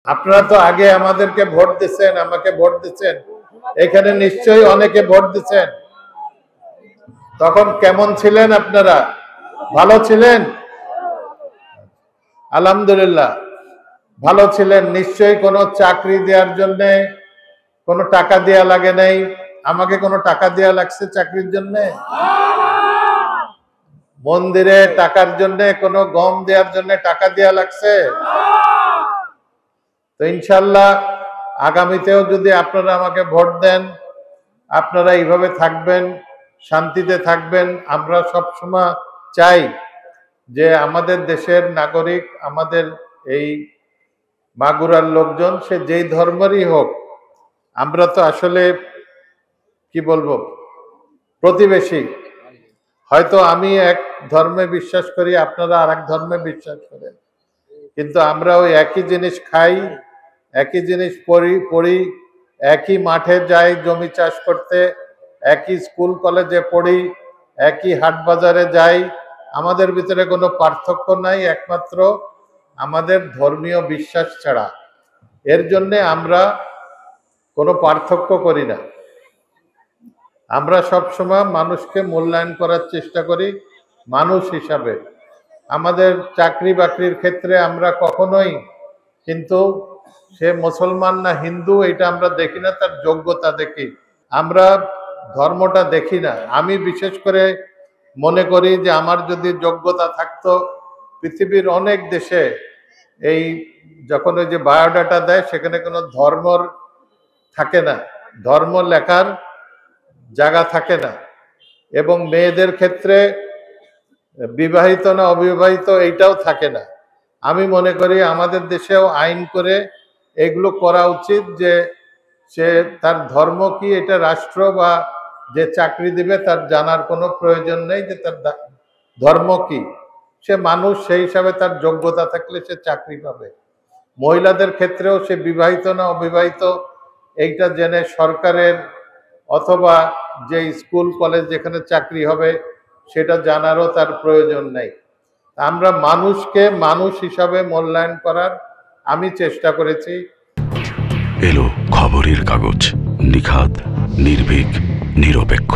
আপনারা তো আগে আমাদেরকে ভোট দিচ্ছেন, আমাকে ভোট দিচ্ছেন, এখানে নিশ্চয়ই অনেকে ভোট দিচ্ছেন। তখন কেমন ছিলেন আপনারা? ভালো ছিলেন? আলহামদুলিল্লাহ ভালো ছিলেন। নিশ্চয়ই কোনো চাকরি দেওয়ার জন্য কোনো টাকা দেয়া লাগে নাই। আমাকে কোনো টাকা দেয়া লাগছে চাকরির জন্য? মন্দিরে টাকার জন্য, কোনো গম দেওয়ার জন্য টাকা দেয়া লাগছে? তো ইনশাল্লাহ আগামীতেও যদি আপনারা আমাকে ভোট দেন, আপনারা এইভাবে থাকবেন, শান্তিতে থাকবেন। আমরা সবসময় চাই যে আমাদের দেশের নাগরিক, আমাদের এই মাগুরার লোকজন, সে যেই ধর্মেরই হোক, আমরা তো আসলে কি বলবো, প্রতিবেশী। হয়তো আমি এক ধর্মে বিশ্বাস করি, আপনারা আর এক ধর্মে বিশ্বাস করেন, কিন্তু আমরা ওই একই জিনিস খাই, একই জিনিস পড়ি, একই মাঠে যাই জমি চাষ করতে, একই স্কুল কলেজে পড়ি, একই হাট বাজারে যাই। আমাদের ভিতরে কোনো পার্থক্য নাই, একমাত্র আমাদের ধর্মীয় বিশ্বাস ছাড়া। এর জন্যে আমরা কোনো পার্থক্য করি না। আমরা সবসময় মানুষকে মূল্যায়ন করার চেষ্টা করি মানুষ হিসাবে। আমাদের চাকরি বাকরির ক্ষেত্রে আমরা কখনোই কিন্তু সে মুসলমান না হিন্দু এটা আমরা দেখি না, তার যোগ্যতা দেখি। আমরা ধর্মটা দেখি না। আমি বিশেষ করে মনে করি যে আমার যদি যোগ্যতা থাকতো, পৃথিবীর অনেক দেশে এই যখন ওই যে বায়োডাটা দেয় সেখানে কোনো ধর্মর থাকে না, ধর্ম লেখার জায়গা থাকে না। এবং মেয়েদের ক্ষেত্রে বিবাহিত না অবিবাহিত এইটাও থাকে না। আমি মনে করি আমাদের দেশেও আইন করে এগুলো করা উচিত, যে সে তার ধর্ম কি এটা রাষ্ট্র বা যে চাকরি দিবে তার জানার কোনো প্রয়োজন নেই যে তার ধর্ম কি। সে মানুষ, সেই হিসাবে তার যোগ্যতা থাকলে সে চাকরি পাবে। মহিলাদের ক্ষেত্রেও সে বিবাহিত না অবিবাহিত এইটা জেনে সরকারের অথবা যে স্কুল কলেজ যেখানে চাকরি হবে সেটা জানারও তার প্রয়োজন নেই। আমরা মানুষকে মানুষ হিসাবে মূল্যায়ন করার আমি চেষ্টা করেছি। এলো খবরের কাগজ, নিখাত, নির্ভীক, নিরপেক্ষ।